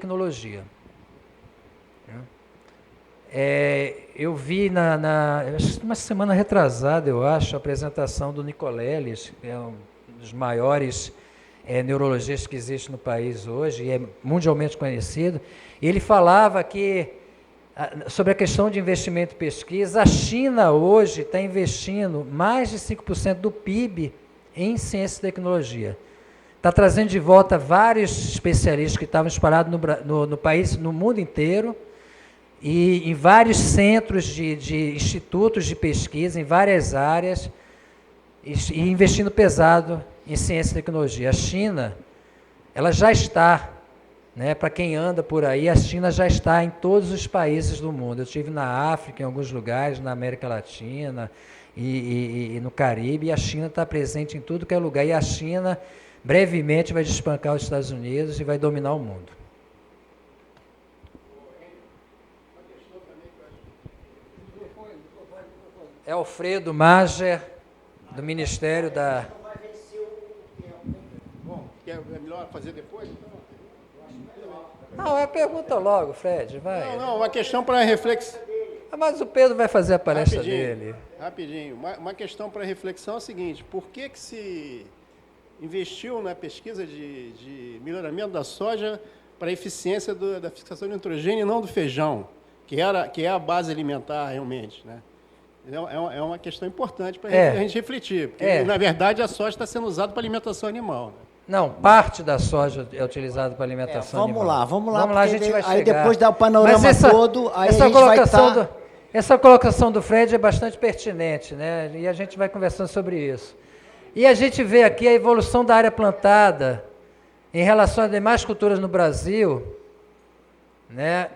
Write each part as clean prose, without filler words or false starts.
tecnologia. Eu vi uma semana retrasada, eu acho, a apresentação do Nicoleles, que é um dos maiores neurologistas que existe no país hoje, e é mundialmente conhecido. Ele falava que, sobre a questão de investimento em pesquisa, a China hoje está investindo mais de 5% do PIB em ciência e tecnologia. Está trazendo de volta vários especialistas que estavam espalhados no país, no mundo inteiro, e em vários centros de institutos de pesquisa, em várias áreas, e investindo pesado em ciência e tecnologia. A China, ela já está, para quem anda por aí, a China já está em todos os países do mundo. Eu estive na África, em alguns lugares, na América Latina e no Caribe, e a China está presente em tudo que é lugar. E a China, brevemente, vai despancar os Estados Unidos e vai dominar o mundo. É Alfredo Mager, do Ministério da... Bom, é melhor fazer depois? Não, pergunta logo, Fred, vai. Não, uma questão para reflexão. Mas o Pedro vai fazer a palestra dele. Rapidinho. Uma questão para reflexão é o seguinte: por que se investiu na pesquisa de melhoramento da soja para a eficiência da fixação de nitrogênio e não do feijão, que é a base alimentar realmente, né? É uma questão importante para a gente refletir, porque, na verdade, a soja está sendo usada para alimentação animal. Né? Não, parte da soja é utilizada para alimentação animal. Vamos lá, a gente vai chegar. Aí depois dá o panorama todo, aí a gente vai estar... Essa colocação do Fred é bastante pertinente, né? E a gente vai conversando sobre isso. E a gente vê aqui a evolução da área plantada em relação às demais culturas no Brasil, né?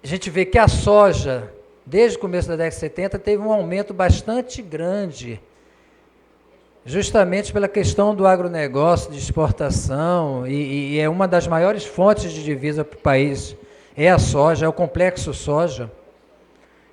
A gente vê que a soja, desde o começo da década de 70, teve um aumento bastante grande, justamente pela questão do agronegócio, de exportação, e é uma das maiores fontes de divisa para o país, é a soja, é o complexo soja.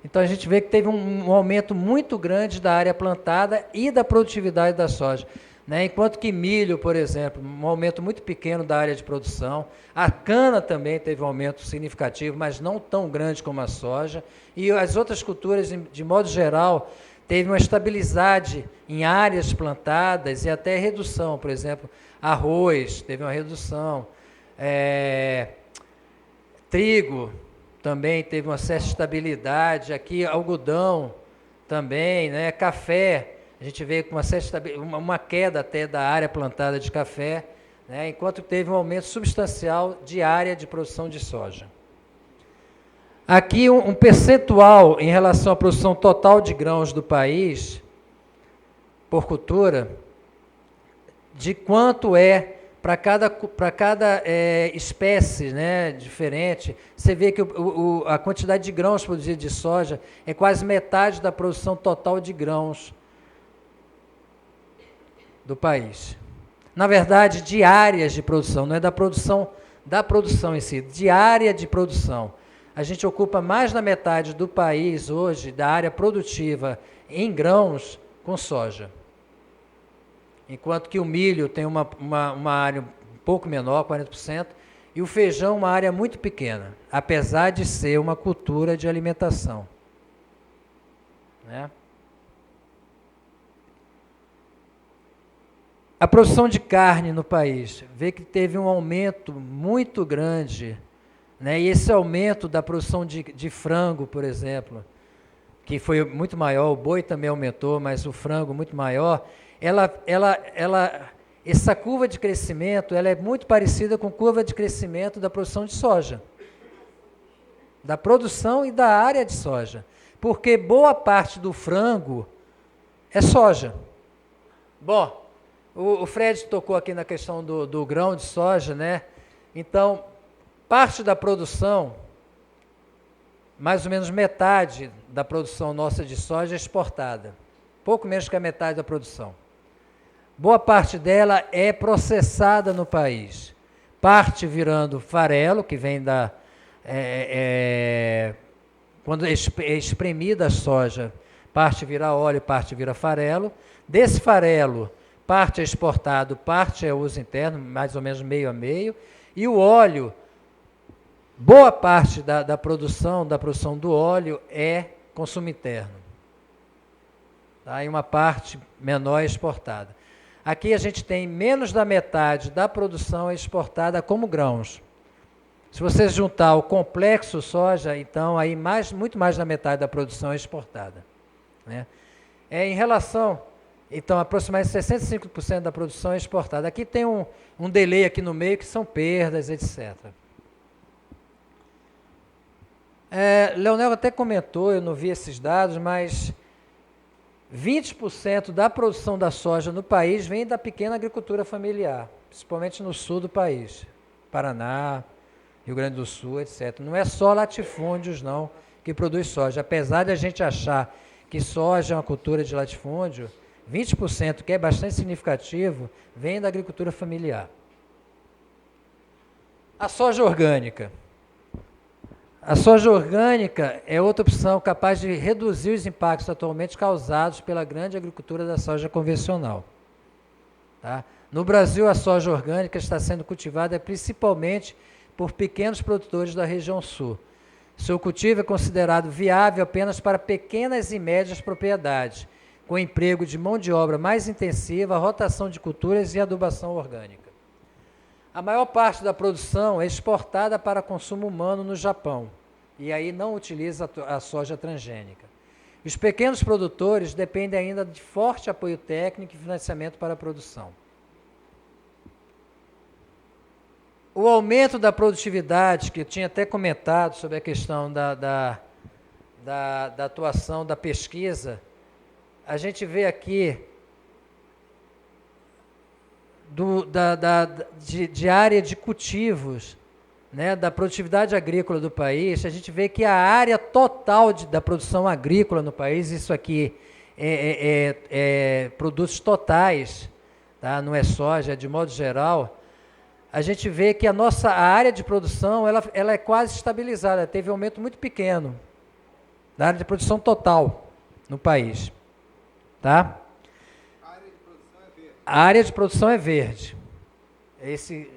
Então a gente vê que teve um aumento muito grande da área plantada e da produtividade da soja. Né? Enquanto que milho, por exemplo, um aumento muito pequeno da área de produção. A cana também teve um aumento significativo, mas não tão grande como a soja. E as outras culturas, de modo geral, teve uma estabilidade em áreas plantadas e até redução. Por exemplo, arroz teve uma redução. Trigo também teve uma certa estabilidade. Aqui, algodão também, né? Café. A gente vê com uma queda até da área plantada de café, né, enquanto teve um aumento substancial de área de produção de soja. Aqui um percentual em relação à produção total de grãos do país, por cultura, de quanto é para cada espécie, né, diferente. Você vê que a quantidade de grãos produzidos de soja é quase metade da produção total de grãos do país. Na verdade, de áreas de produção, não é da produção em si, de área de produção. A gente ocupa mais da metade do país hoje, da área produtiva em grãos, com soja. Enquanto que o milho tem uma área um pouco menor, 40%, e o feijão uma área muito pequena, apesar de ser uma cultura de alimentação. Né? A produção de carne no país, vê que teve um aumento muito grande, né? E esse aumento da produção de frango, por exemplo, que foi muito maior, o boi também aumentou, mas o frango muito maior, essa curva de crescimento, ela é muito parecida com a curva de crescimento da produção de soja, da produção e da área de soja, porque boa parte do frango é soja. Bom, o Fred tocou aqui na questão do grão de soja, né? Então, parte da produção, mais ou menos metade da produção nossa de soja é exportada. Pouco menos que a metade da produção. Boa parte dela é processada no país. Parte virando farelo, que vem quando é espremida a soja, parte vira óleo, parte vira farelo. Desse farelo, parte é exportado, parte é uso interno, mais ou menos meio a meio, e o óleo, boa parte da produção do óleo é consumo interno. Tá? E uma parte menor é exportada. Aqui a gente tem menos da metade da produção exportada como grãos. Se você juntar o complexo soja, então aí muito mais da metade da produção é exportada. Né? Em relação, então, aproximadamente 65% da produção é exportada. Aqui tem um delay aqui no meio, que são perdas, etc. Leonel até comentou, eu não vi esses dados, mas 20% da produção da soja no país vem da pequena agricultura familiar, principalmente no sul do país, Paraná, Rio Grande do Sul, etc. Não é só latifúndios, não, que produz soja. Apesar de a gente achar que soja é uma cultura de latifúndio, 20%, que é bastante significativo, vem da agricultura familiar. A soja orgânica. A soja orgânica é outra opção capaz de reduzir os impactos atualmente causados pela grande agricultura da soja convencional. Tá? No Brasil, a soja orgânica está sendo cultivada principalmente por pequenos produtores da região sul. Seu cultivo é considerado viável apenas para pequenas e médias propriedades, com emprego de mão de obra mais intensiva, rotação de culturas e adubação orgânica. A maior parte da produção é exportada para consumo humano no Japão, e aí não utiliza a soja transgênica. Os pequenos produtores dependem ainda de forte apoio técnico e financiamento para a produção. O aumento da produtividade, que eu tinha até comentado sobre a questão da atuação da pesquisa, a gente vê aqui de área de cultivos, né, da produtividade agrícola do país, a gente vê que a área total da produção agrícola no país, isso aqui é produtos totais, tá? Não é soja, é de modo geral, a gente vê que a área de produção ela é quase estabilizada, teve um aumento muito pequeno da área de produção total no país. Tá? A área de produção é verde.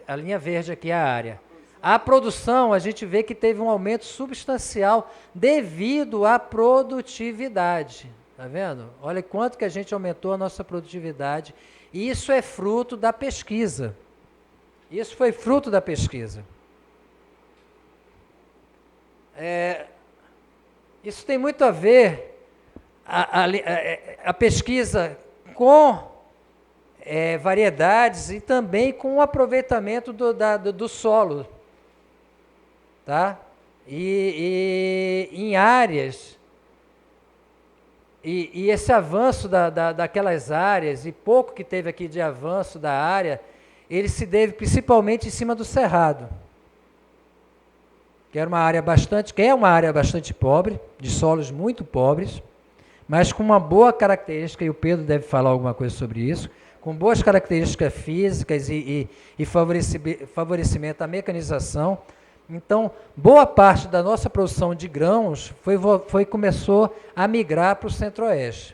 A linha verde aqui é a área. A produção, a gente vê que teve um aumento substancial devido à produtividade. Tá vendo? Olha quanto que a gente aumentou a nossa produtividade. E isso é fruto da pesquisa. Isso foi fruto da pesquisa. Isso tem muito a ver, a pesquisa com variedades e também com o aproveitamento do solo. Tá? E em áreas, e esse avanço daquelas áreas, e pouco que teve aqui de avanço da área, ele se deve principalmente em cima do cerrado, que é uma área bastante pobre, de solos muito pobres, mas com uma boa característica, e o Pedro deve falar alguma coisa sobre isso, com boas características físicas e favorecimento à mecanização. Então, boa parte da nossa produção de grãos começou a migrar para o centro-oeste.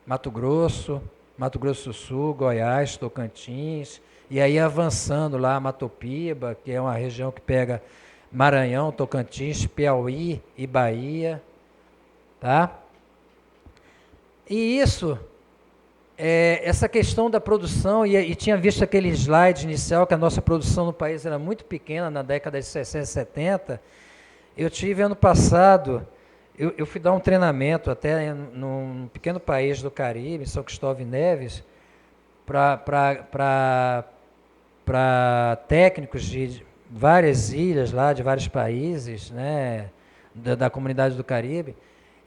Mato Grosso do Sul, Goiás, Tocantins, e aí avançando lá, Matopiba, que é uma região que pega Maranhão, Tocantins, Piauí e Bahia. Tá? E isso, essa questão da produção, e tinha visto aquele slide inicial, que a nossa produção no país era muito pequena, na década de 60 e 70, eu tive ano passado, eu fui dar um treinamento até num pequeno país do Caribe, São Cristóvão e Neves, para técnicos de várias ilhas lá, de vários países, né, da comunidade do Caribe,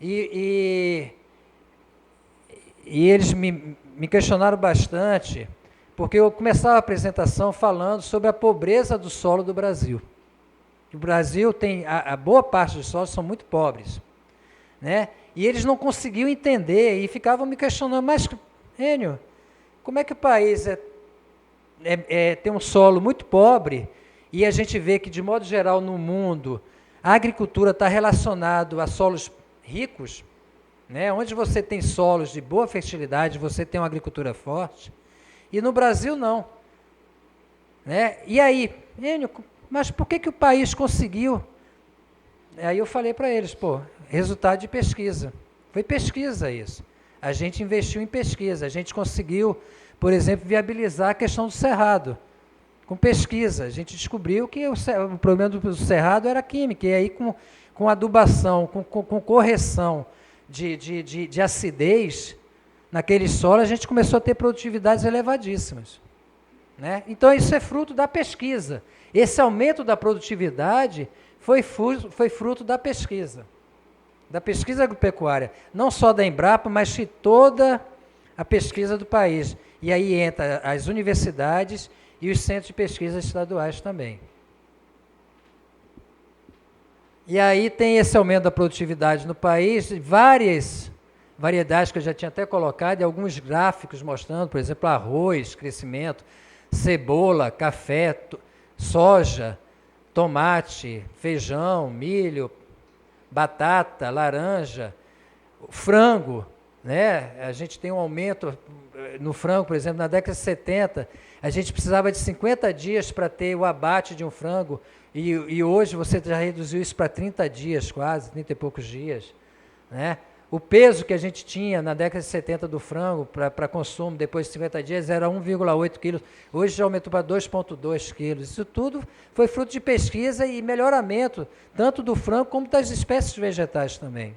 e eles me questionaram bastante, porque eu começava a apresentação falando sobre a pobreza do solo do Brasil. O Brasil tem, a boa parte dos solos são muito pobres, né? E eles não conseguiam entender e ficavam me questionando, mas, Enio, como é que o país tem um solo muito pobre e a gente vê que, de modo geral, no mundo, a agricultura está relacionada a solos ricos, né? Onde você tem solos de boa fertilidade, você tem uma agricultura forte, e no Brasil não. Né? E aí, Enio, mas por que o país conseguiu? Aí eu falei para eles, resultado de pesquisa. Foi pesquisa isso. A gente investiu em pesquisa, a gente conseguiu, por exemplo, viabilizar a questão do cerrado. Com pesquisa, a gente descobriu que o problema do cerrado era química, e aí com adubação, com correção de acidez, naquele solo a gente começou a ter produtividades elevadíssimas. Né? Então isso é fruto da pesquisa. Esse aumento da produtividade foi fruto da pesquisa agropecuária, não só da Embrapa, mas de toda a pesquisa do país. E aí entra as universidades e os centros de pesquisa estaduais também. E aí tem esse aumento da produtividade no país, várias variedades que eu já tinha até colocado, e alguns gráficos mostrando, por exemplo, arroz, crescimento, cebola, café, soja, tomate, feijão, milho, batata, laranja, frango, né? A gente tem um aumento no frango, por exemplo, na década de 70, a gente precisava de 50 dias para ter o abate de um frango, e hoje você já reduziu isso para 30 dias quase, 30 e poucos dias. Né? O peso que a gente tinha na década de 70 do frango para consumo depois de 50 dias era 1,8 quilos, hoje já aumentou para 2,2 quilos. Isso tudo foi fruto de pesquisa e melhoramento, tanto do frango como das espécies vegetais também.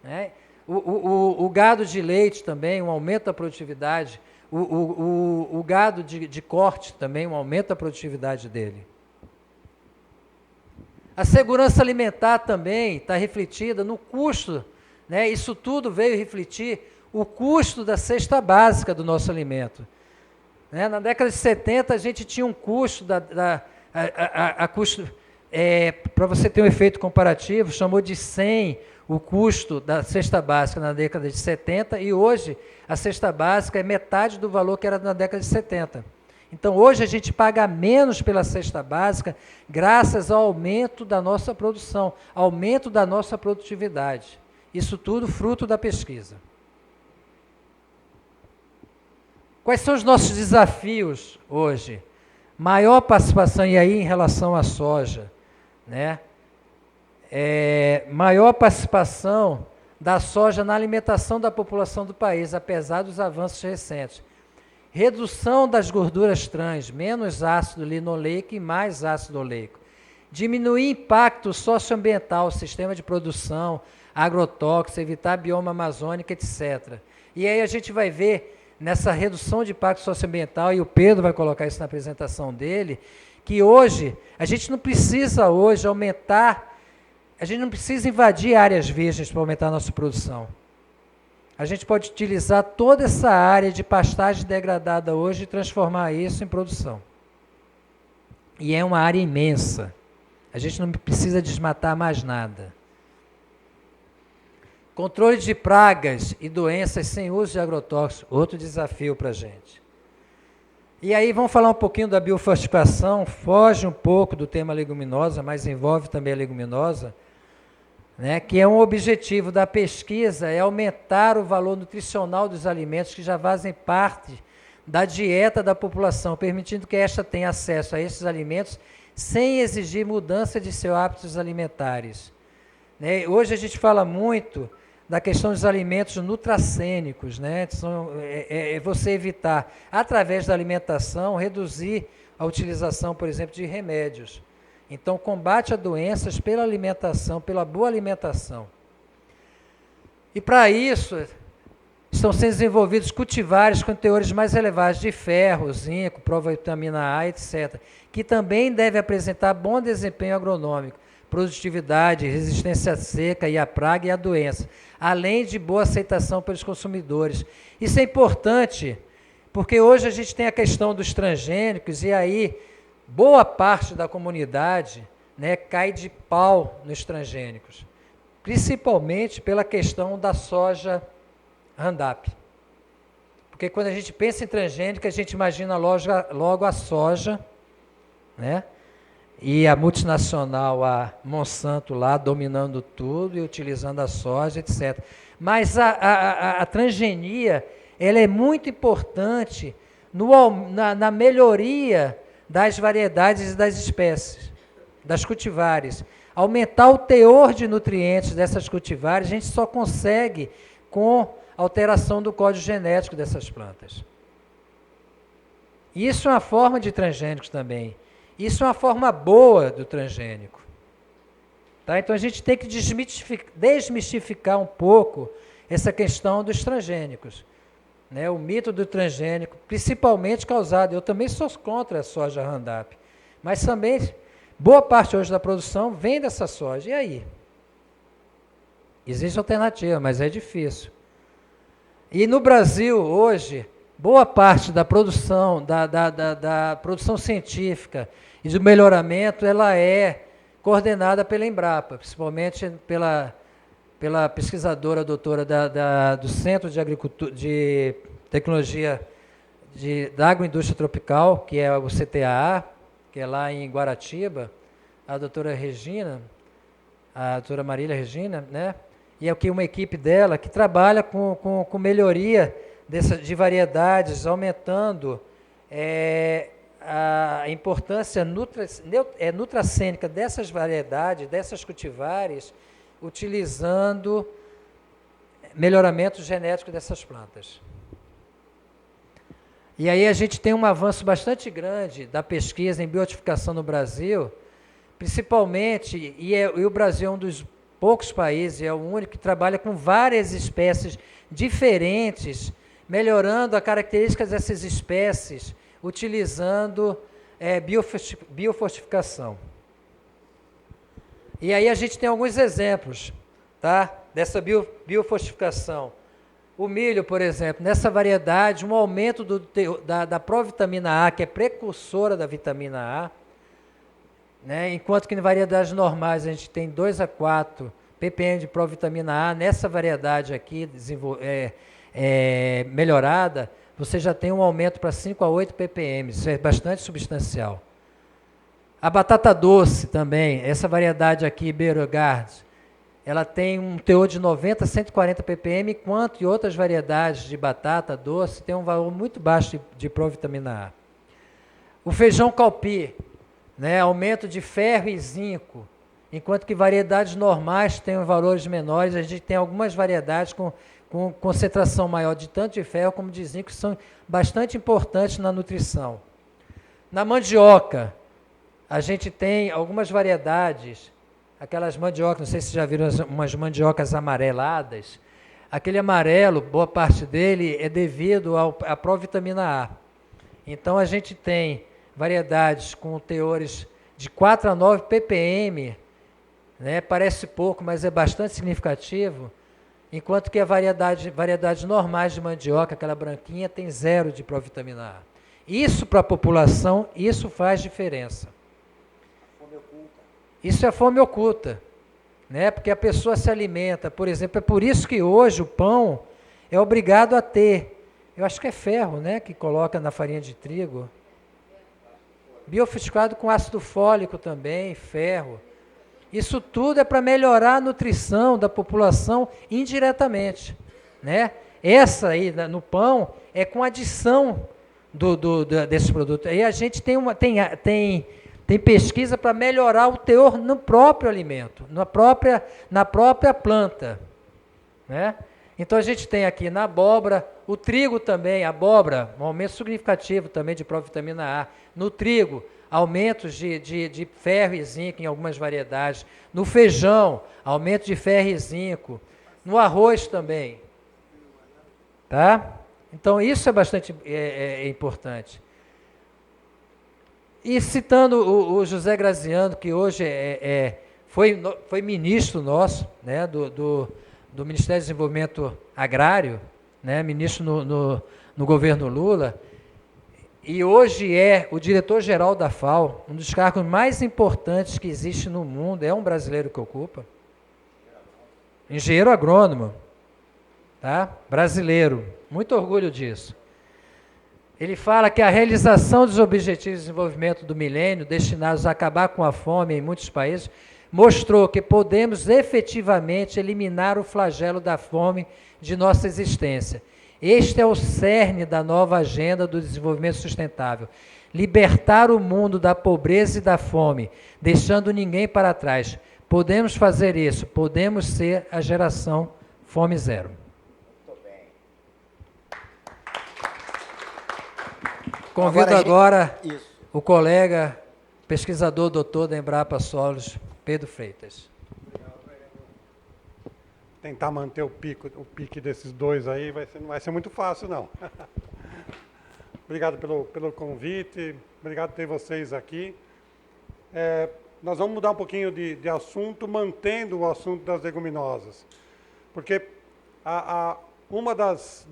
Né? O gado de leite também, um aumento da produtividade, o gado de corte também, um aumento da produtividade dele. A segurança alimentar também está refletida no custo, né? Isso tudo veio refletir o custo da cesta básica do nosso alimento. Né? Na década de 70, a gente tinha um custo, para você ter um efeito comparativo, chamou de 100 o custo da cesta básica na década de 70, e hoje a cesta básica é metade do valor que era na década de 70. Então, hoje a gente paga menos pela cesta básica graças ao aumento da nossa produção, aumento da nossa produtividade. Isso tudo fruto da pesquisa. Quais são os nossos desafios hoje? Maior participação, e aí em relação à soja, né? Maior participação da soja na alimentação da população do país, apesar dos avanços recentes. Redução das gorduras trans, menos ácido linoleico e mais ácido oleico. Diminuir impacto socioambiental, sistema de produção, agrotóxico, evitar bioma amazônico, etc. E aí a gente vai ver nessa redução de impacto socioambiental, e o Pedro vai colocar isso na apresentação dele, que hoje, a gente não precisa hoje aumentar, a gente não precisa invadir áreas virgens para aumentar a nossa produção. A gente pode utilizar toda essa área de pastagem degradada hoje e transformar isso em produção. E é uma área imensa. A gente não precisa desmatar mais nada. Controle de pragas e doenças sem uso de agrotóxicos, outro desafio para a gente. E aí vamos falar um pouquinho da biofortificação, foge um pouco do tema leguminosa, mas envolve também a leguminosa, né, que é um objetivo da pesquisa, é aumentar o valor nutricional dos alimentos que já fazem parte da dieta da população, permitindo que esta tenha acesso a esses alimentos sem exigir mudança de seus hábitos alimentares. Né? Hoje a gente fala muito da questão dos alimentos nutracênicos, né? Você evitar, através da alimentação, reduzir a utilização, por exemplo, de remédios. Então, combate a doenças pela alimentação, pela boa alimentação. E para isso, estão sendo desenvolvidos cultivares com teores mais elevados de ferro, zinco, provitamina A, etc., que também devem apresentar bom desempenho agronômico, produtividade, resistência à seca e à praga e à doença, além de boa aceitação pelos consumidores. Isso é importante, porque hoje a gente tem a questão dos transgênicos, e aí boa parte da comunidade, né, cai de pau nos transgênicos, principalmente pela questão da soja Roundup. Porque quando a gente pensa em transgênico, a gente imagina logo a soja, né? E a multinacional, a Monsanto lá, dominando tudo e utilizando a soja, etc. Mas a transgenia, ela é muito importante na melhoria das variedades e das espécies, das cultivares. Aumentar o teor de nutrientes dessas cultivares, a gente só consegue com alteração do código genético dessas plantas. Isso é uma forma de transgênicos também. Isso é uma forma boa do transgênico. Tá? Então a gente tem que desmistificar um pouco essa questão dos transgênicos. Né? O mito do transgênico, principalmente causado, eu também sou contra a soja Roundup, mas também boa parte hoje da produção vem dessa soja. E aí? Existe alternativa, mas é difícil. E no Brasil, hoje, boa parte da produção, da produção científica e do melhoramento, ela é coordenada pela Embrapa, principalmente pela pesquisadora doutora do Centro de Tecnologia da Agroindústria Tropical, que é o CTAA, que é lá em Guaratiba, a doutora Regina, a doutora Marília Regina, né? E aqui uma equipe dela que trabalha com melhoria de variedades, aumentando a importância nutracênica dessas variedades, dessas cultivares, utilizando melhoramento genético dessas plantas. E aí a gente tem um avanço bastante grande da pesquisa em biotificação no Brasil, principalmente, e o Brasil é um dos poucos países, é o único que trabalha com várias espécies diferentes, melhorando as características dessas espécies, utilizando biofortificação. E aí a gente tem alguns exemplos, tá, dessa biofortificação. O milho, por exemplo, nessa variedade, um aumento da provitamina A, que é precursora da vitamina A, né, enquanto que em variedades normais a gente tem 2 a 4 ppm de provitamina A, nessa variedade aqui melhorada, você já tem um aumento para 5 a 8 ppm, isso é bastante substancial. A batata doce também, essa variedade aqui, Beauregard, ela tem um teor de 90 a 140 ppm, enquanto que outras variedades de batata doce têm um valor muito baixo de provitamina A. O feijão calpi, né, aumento de ferro e zinco, enquanto que variedades normais têm valores menores, a gente tem algumas variedades com concentração maior de tanto de ferro como de zinco, que são bastante importantes na nutrição. Na mandioca, a gente tem algumas variedades, aquelas mandiocas, não sei se vocês já viram umas mandiocas amareladas, aquele amarelo, boa parte dele é devido à provitamina A. Então a gente tem variedades com teores de 4 a 9 ppm, né, parece pouco, mas é bastante significativo, enquanto que a variedades normais de mandioca, aquela branquinha, tem 0 de provitamina A. Isso para a população, isso faz diferença. Isso é a fome oculta, né? Porque a pessoa se alimenta, por exemplo, é por isso que hoje o pão é obrigado a ter, eu acho que é ferro, né, que coloca na farinha de trigo, biofortificado com ácido fólico também, ferro. Isso tudo é para melhorar a nutrição da população indiretamente, né? Essa aí no pão é com adição desses produtos. Aí a gente tem pesquisa para melhorar o teor no próprio alimento, na própria planta, né? Então a gente tem aqui na abóbora, o trigo também, abóbora, um aumento significativo também de provitamina A. No trigo, aumentos de ferro e zinco em algumas variedades. No feijão, aumento de ferro e zinco. No arroz também. Tá? Então isso é bastante importante. E citando o José Graziano, que hoje foi ministro nosso, né, do Ministério do Desenvolvimento Agrário, né, ministro no governo Lula, e hoje é o diretor-geral da FAO, um dos cargos mais importantes que existe no mundo, é um brasileiro que ocupa. Engenheiro agrônomo, tá? Brasileiro, muito orgulho disso. Ele fala que a realização dos Objetivos de Desenvolvimento do Milênio, destinados a acabar com a fome em muitos países, mostrou que podemos efetivamente eliminar o flagelo da fome de nossa existência. Este é o cerne da nova agenda do desenvolvimento sustentável. Libertar o mundo da pobreza e da fome, deixando ninguém para trás. Podemos fazer isso, podemos ser a geração Fome Zero. Muito bem. Convido agora o colega, pesquisador doutor da Embrapa Solos, Pedro Freitas. Tentar manter o pique desses dois aí não vai ser muito fácil, não. Obrigado pelo convite, obrigado por ter vocês aqui. Nós vamos mudar um pouquinho de assunto, mantendo o assunto das leguminosas. Porque uma das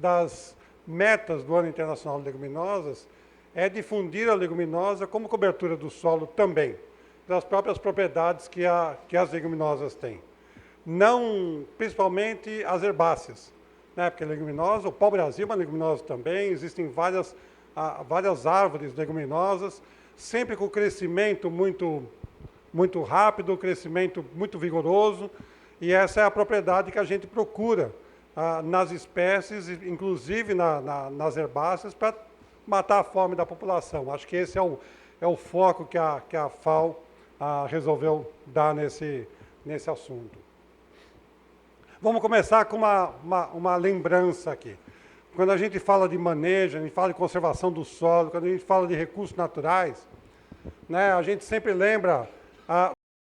metas do Ano Internacional de Leguminosas é difundir a leguminosa como cobertura do solo também, das próprias propriedades que as leguminosas têm. Não, principalmente as herbáceas, né? Porque leguminosa, o pau-brasil é uma leguminosa também, existem várias árvores leguminosas, sempre com crescimento muito rápido, crescimento muito vigoroso, e essa é a propriedade que a gente procura nas espécies, inclusive nas herbáceas, para matar a fome da população. Acho que esse é o foco que a FAO resolveu dar nesse assunto. Vamos começar com uma lembrança aqui. Quando a gente fala de manejo, a gente fala de conservação do solo, quando a gente fala de recursos naturais, né, a gente sempre lembra